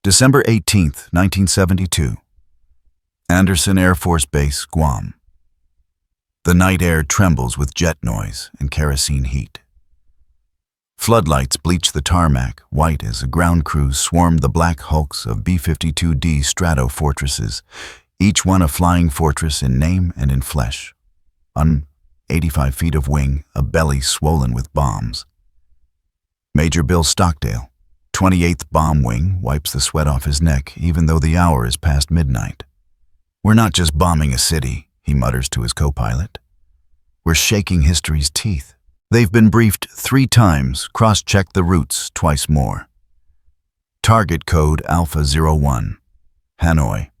December 18, 1972. Andersen Air Force Base, Guam. The night air trembles with jet noise and kerosene heat. Floodlights bleach the tarmac white as a ground crews swarm the black hulks of B-52D Strato fortresses, each one a flying fortress in name and in flesh. 85 feet of wing, a belly swollen with bombs. Major Bill Stockdale, 28th Bomb Wing, wipes the sweat off his neck even though the hour is past midnight. "We're not just bombing a city," he mutters to his co-pilot. "We're shaking history's teeth." They've been briefed 3 times, cross-checked the routes twice more. Target code Alpha 01, Hanoi.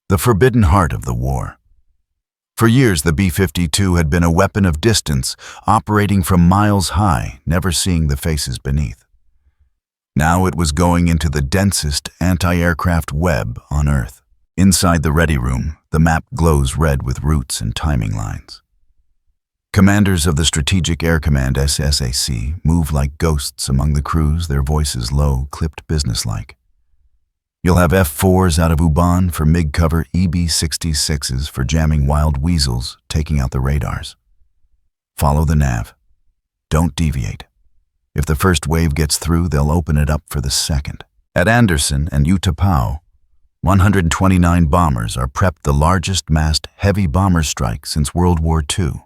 The forbidden heart of the war. For years, the B-52 had been a weapon of distance, operating from miles high, never seeing the faces beneath. Now it was going into the densest anti-aircraft web on Earth. Inside the ready room, the map glows red with routes and timing lines. Commanders of the Strategic Air Command SSAC move like ghosts among the crews, their voices low, clipped businesslike. You'll have F-4s out of U-Bahn for MiG-cover, EB-66s for jamming wild weasels, taking out the radars. Follow the nav. Don't deviate. If the first wave gets through, they'll open it up for the second. At Andersen and Utapao, 129 bombers are prepped the largest massed heavy bomber strike since World War II.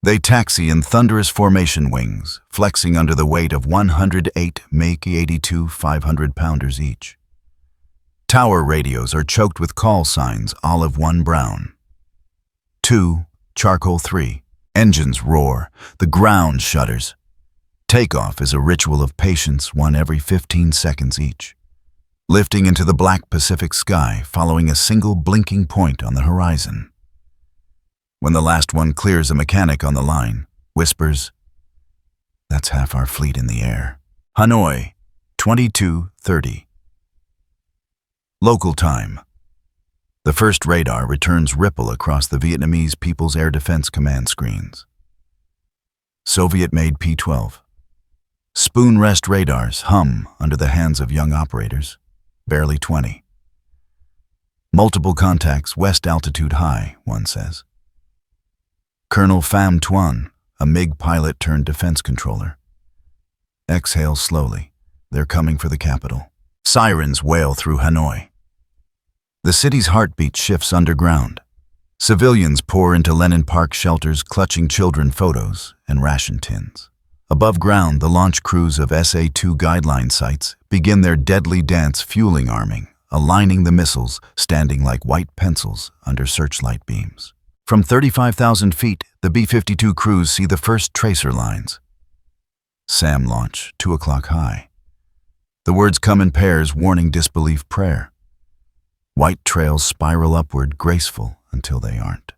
They taxi in thunderous formation wings, flexing under the weight of 108 Make-82 500-pounders each. Tower radios are choked with call signs olive 1 brown. 2, charcoal 3. Engines roar, the ground shudders. Takeoff is a ritual of patience, one every 15 seconds each. Lifting into the black Pacific sky, following a single blinking point on the horizon. When the last one clears, a mechanic on the line whispers, "That's half our fleet in the air." Hanoi, 22:30. Local time. The first radar returns ripple across the Vietnamese People's Air Defense Command screens. Soviet-made P-12. Spoon rest radars hum under the hands of young operators, barely 20. Multiple contacts west altitude high, one says. Colonel Pham Tuan, a MiG pilot turned defense controller. Exhale slowly. They're coming for the capital. Sirens wail through Hanoi. The city's heartbeat shifts underground. Civilians pour into Lenin Park shelters, clutching children photos and ration tins. Above ground, the launch crews of SA-2 guideline sites begin their deadly dance, fueling arming, aligning the missiles, standing like white pencils under searchlight beams. From 35,000 feet, the B-52 crews see the first tracer lines. SAM launch, 2 o'clock high. The words come in pairs, warning disbelief prayer. White trails spiral upward, graceful until they aren't.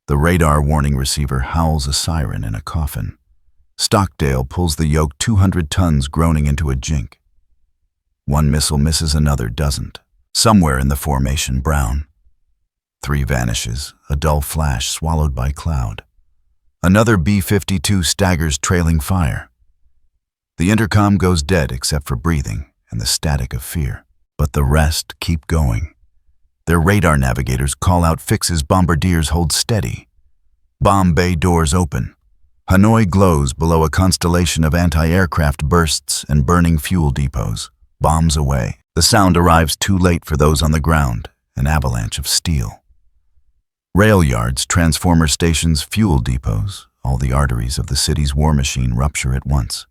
The radar warning receiver howls a siren in a coffin. Stockdale pulls the yoke 200 tons groaning into a jink. One missile misses, another doesn't. Somewhere in the formation, brown. 3 vanishes, a dull flash swallowed by cloud. Another B-52 staggers, trailing fire. The intercom goes dead except for breathing and the static of fear. But the rest keep going. Their radar navigators call out fixes, bombardiers hold steady. Bomb bay doors open. Hanoi glows below a constellation of anti-aircraft bursts and burning fuel depots. Bombs away. The sound arrives too late for those on the ground, an avalanche of steel. Rail yards, transformer stations, fuel depots, all the arteries of the city's war machine rupture at once.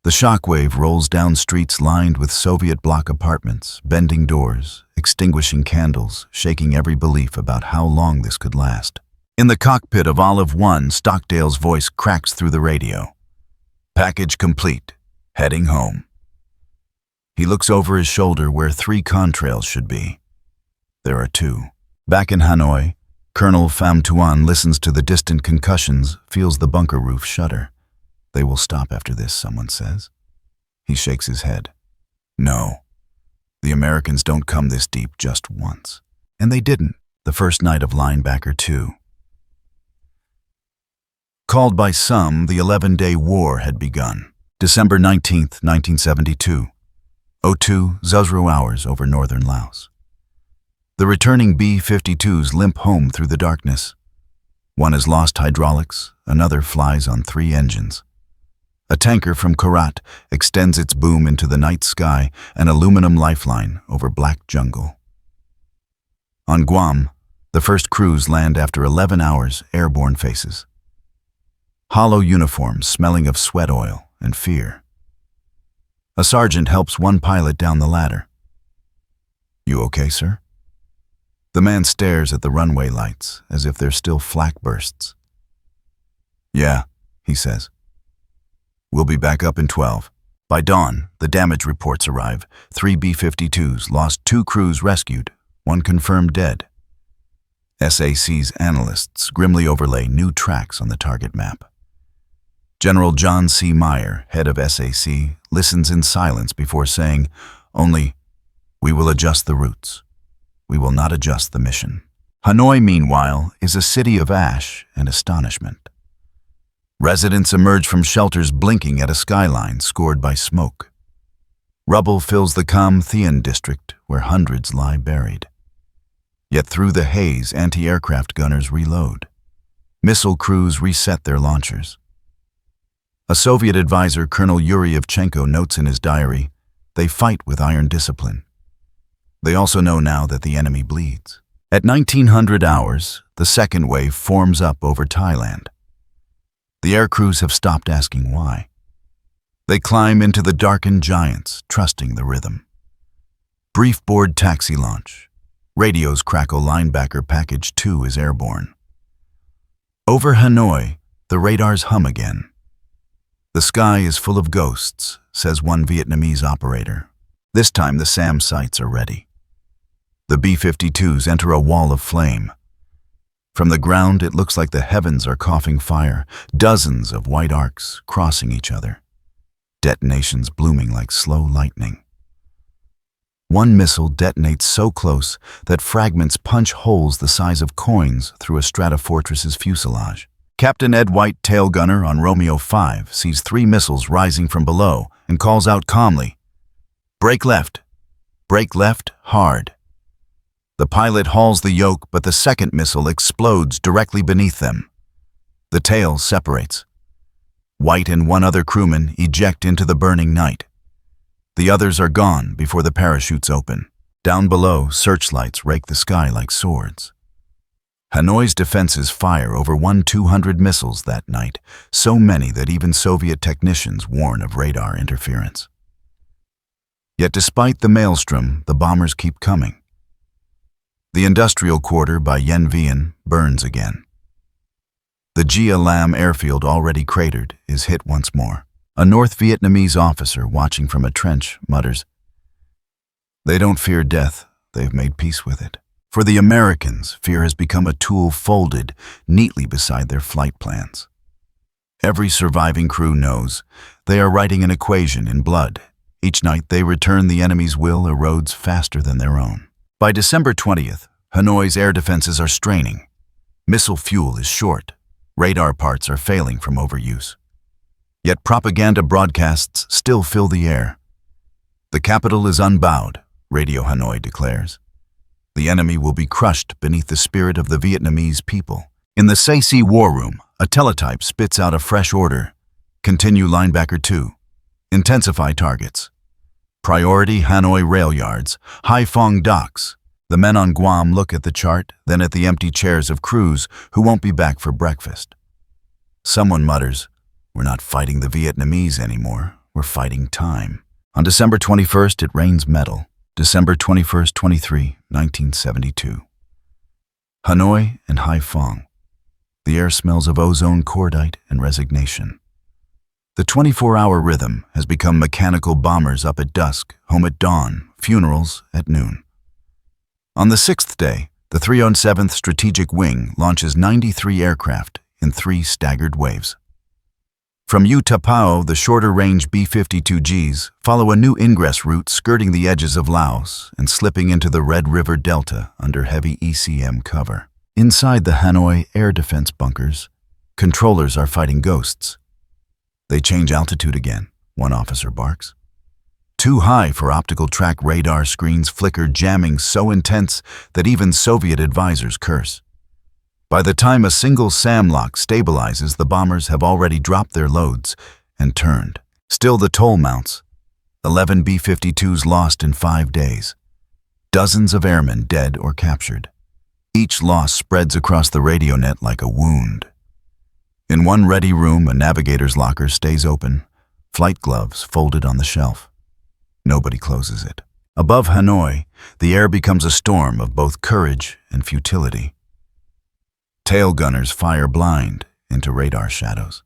The shockwave rolls down streets lined with Soviet block apartments, bending doors, extinguishing candles, shaking every belief about how long this could last. In the cockpit of Olive 1, Stockdale's voice cracks through the radio. "Package complete. Heading home." He looks over his shoulder where 3 contrails should be. There are 2. Back in Hanoi, Colonel Pham Tuan listens to the distant concussions, feels the bunker roof shudder. "They will stop after this," someone says. He shakes his head. "No. The Americans don't come this deep just once." And they didn't, the first night of Linebacker 2. Called by some, the 11-day war had begun. December 19, 1972. 02 Zuzru hours over northern Laos. The returning B-52s limp home through the darkness. One has lost hydraulics, another flies on 3 engines. A tanker from Korat extends its boom into the night sky, an aluminum lifeline over black jungle. On Guam, the first crews land after 11 hours, airborne faces. Hollow uniforms smelling of sweat oil and fear. A sergeant helps one pilot down the ladder. "You okay, sir?" The man stares at the runway lights as if they're still flak bursts. "Yeah," he says. "We'll be back up in 12. By dawn, the damage reports arrive. 3 B-52s lost, 2 crews rescued, 1 confirmed dead. SAC's analysts grimly overlay new tracks on the target map. General John C. Meyer, head of SAC, listens in silence before saying, "Only, we will adjust the routes. We will not adjust the mission." Hanoi, meanwhile, is a city of ash and astonishment. Residents emerge from shelters blinking at a skyline scored by smoke. Rubble fills the Cam Thien district where hundreds lie buried. Yet through the haze, anti-aircraft gunners reload. Missile crews reset their launchers. A Soviet advisor, Colonel Yuri Yevchenko, notes in his diary, "They fight with iron discipline. They also know now that the enemy bleeds." At 1900 hours, the second wave forms up over Thailand. The air crews have stopped asking why. They climb into the darkened giants, trusting the rhythm. Brief board taxi launch. Radios crackle, linebacker package 2 is airborne. Over Hanoi, the radars hum again. "The sky is full of ghosts," says one Vietnamese operator. This time the SAM sights are ready. The B-52s enter a wall of flame. From the ground, it looks like the heavens are coughing fire, dozens of white arcs crossing each other. Detonations blooming like slow lightning. One missile detonates so close that fragments punch holes the size of coins through a Stratofortress's fuselage. Captain Ed White, tail gunner on Romeo 5, sees 3 missiles rising from below and calls out calmly, "Brake left. Brake left, hard." The pilot hauls the yoke, but the second missile explodes directly beneath them. The tail separates. White and 1 other crewman eject into the burning night. The others are gone before the parachutes open. Down below, searchlights rake the sky like swords. Hanoi's defenses fire over 200 missiles that night, so many that even Soviet technicians warn of radar interference. Yet despite the maelstrom, the bombers keep coming. The industrial quarter by Yen Vien burns again. The Gia Lam airfield, already cratered, is hit once more. A North Vietnamese officer watching from a trench mutters, "They don't fear death, they've made peace with it." For the Americans, fear has become a tool folded neatly beside their flight plans. Every surviving crew knows they are writing an equation in blood. Each night they return, the enemy's will erodes faster than their own. By December 20th, Hanoi's air defenses are straining. Missile fuel is short. Radar parts are failing from overuse. Yet propaganda broadcasts still fill the air. "The capital is unbowed," Radio Hanoi declares. "The enemy will be crushed beneath the spirit of the Vietnamese people." In the Sanh war room, a teletype spits out a fresh order. "Continue linebacker 2. Intensify targets. Priority Hanoi rail yards, Haiphong docks." The men on Guam look at the chart, then at the empty chairs of crews who won't be back for breakfast. Someone mutters, "We're not fighting the Vietnamese anymore, we're fighting time." On December 21st, it rains metal. December 21st, 1972. Hanoi and Haiphong. The air smells of ozone, cordite, and resignation. The 24-hour rhythm has become mechanical bombers up at dusk, home at dawn, funerals at noon. On the 6th day, the 307th Strategic Wing launches 93 aircraft in 3 staggered waves. From Utapao, the shorter-range B-52Gs follow a new ingress route skirting the edges of Laos and slipping into the Red River Delta under heavy ECM cover. Inside the Hanoi air defense bunkers, controllers are fighting ghosts. "They change altitude again," one officer barks. Too high for optical track radar screens flicker, jamming so intense that even Soviet advisors curse. By the time a single SAM lock stabilizes, the bombers have already dropped their loads and turned. Still the toll mounts. 11 B-52s lost in 5 days. Dozens of airmen dead or captured. Each loss spreads across the radio net like a wound. In one ready room, a navigator's locker stays open, flight gloves folded on the shelf. Nobody closes it. Above Hanoi, the air becomes a storm of both courage and futility. Tail gunners fire blind into radar shadows.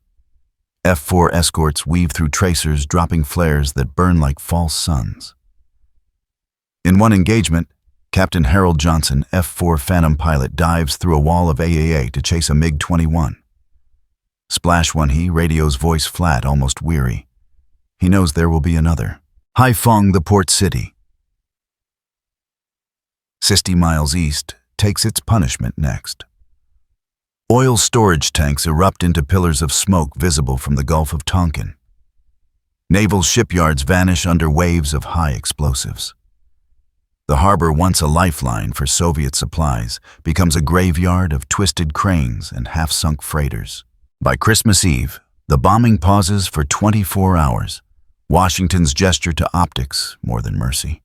F-4 escorts weave through tracers, dropping flares that burn like false suns. In one engagement, Captain Harold Johnson, F-4 Phantom pilot, dives through a wall of AAA to chase a MiG-21. Splash one he, radio's voice flat, almost weary. He knows there will be another. Haiphong, the port city, 60 miles east, takes its punishment next. Oil storage tanks erupt into pillars of smoke visible from the Gulf of Tonkin. Naval shipyards vanish under waves of high explosives. The harbor, once a lifeline for Soviet supplies, becomes a graveyard of twisted cranes and half-sunk freighters. By Christmas Eve, the bombing pauses for 24 hours, Washington's gesture to optics more than mercy.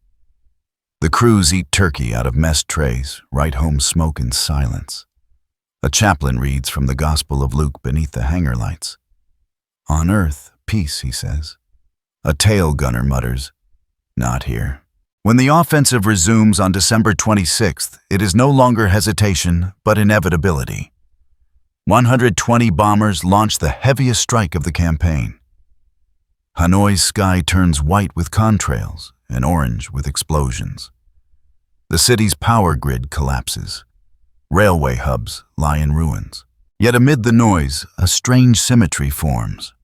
The crews eat turkey out of mess trays, write home smoke in silence. A chaplain reads from the Gospel of Luke beneath the hangar lights. On earth, peace, he says. A tail gunner mutters, not here. When the offensive resumes on December 26th, it is no longer hesitation, but inevitability. 120 bombers launch the heaviest strike of the campaign. Hanoi's sky turns white with contrails and orange with explosions. The city's power grid collapses. Railway hubs lie in ruins. Yet amid the noise, a strange symmetry forms.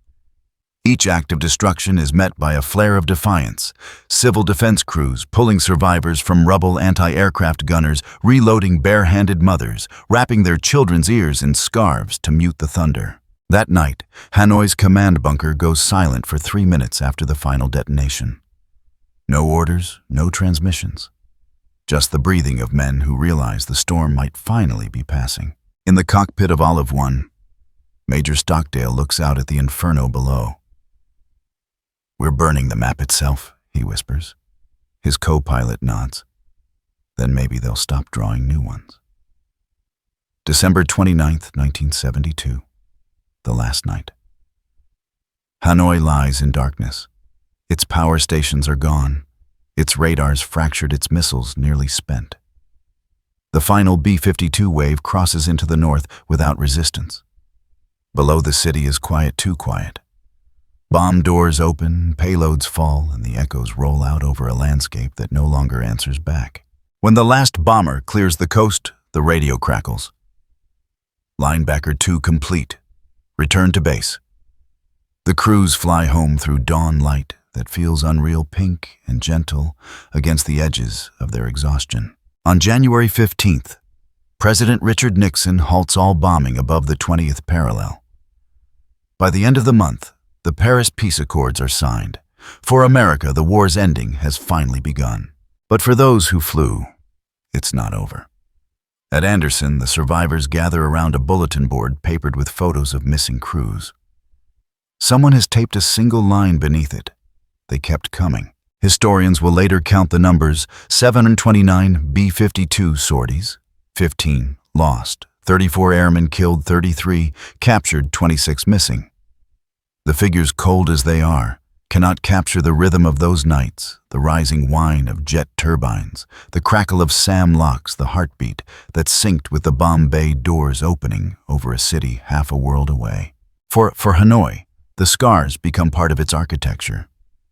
Each act of destruction is met by a flare of defiance. Civil defense crews pulling survivors from rubble, anti-aircraft gunners reloading bare-handed mothers, wrapping their children's ears in scarves to mute the thunder. That night, Hanoi's command bunker goes silent for 3 minutes after the final detonation. No orders, no transmissions. Just the breathing of men who realize the storm might finally be passing. In the cockpit of Olive One, Major Stockdale looks out at the inferno below. We're burning the map itself, he whispers. His co-pilot nods. Then maybe they'll stop drawing new ones. December 29th, 1972. The last night. Hanoi lies in darkness. Its power stations are gone. Its radars fractured, its missiles nearly spent. The final B-52 wave crosses into the north without resistance. Below the city is quiet, too quiet. Bomb doors open, payloads fall, and the echoes roll out over a landscape that no longer answers back. When the last bomber clears the coast, the radio crackles. Linebacker 2 complete. Return to base. The crews fly home through dawn light that feels unreal, pink and gentle against the edges of their exhaustion. On January 15th, President Richard Nixon halts all bombing above the 20th parallel. By the end of the month, the Paris Peace Accords are signed. For America, the war's ending has finally begun. But for those who flew, it's not over. At Anderson, the survivors gather around a bulletin board papered with photos of missing crews. Someone has taped a single line beneath it. They kept coming. Historians will later count the numbers: 729 B-52 sorties, 15 lost, 34 airmen killed, 33 captured, 26 missing. The figures, cold as they are, cannot capture the rhythm of those nights, the rising whine of jet turbines, the crackle of SAM locks, the heartbeat that synced with the bomb bay doors opening over a city half a world away. For Hanoi, the scars become part of its architecture.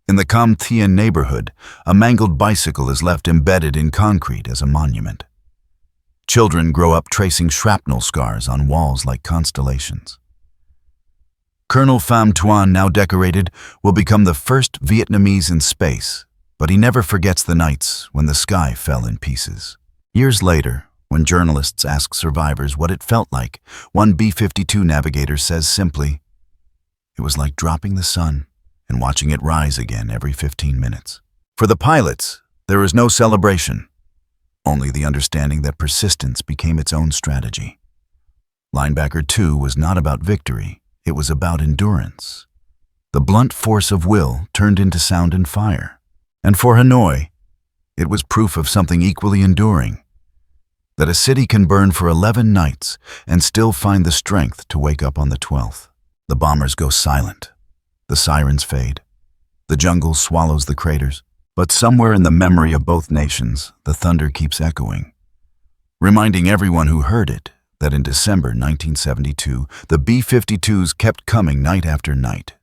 In the Cam Thien neighborhood, a mangled bicycle is left embedded in concrete as a monument. Children grow up tracing shrapnel scars on walls like constellations. Colonel Pham Tuan, now decorated, will become the first Vietnamese in space, but he never forgets the nights when the sky fell in pieces. Years later, when journalists ask survivors what it felt like, one B-52 navigator says simply, "It was like dropping the sun and watching it rise again every 15 minutes. For the pilots, there is no celebration, only the understanding that persistence became its own strategy. Linebacker 2 was not about victory, it was about endurance. The blunt force of will turned into sound and fire. And for Hanoi, it was proof of something equally enduring, that a city can burn for 11 nights and still find the strength to wake up on the 12th. The bombers go silent. The sirens fade. The jungle swallows the craters. But somewhere in the memory of both nations, the thunder keeps echoing, reminding everyone who heard it that in December 1972, the B-52s kept coming night after night,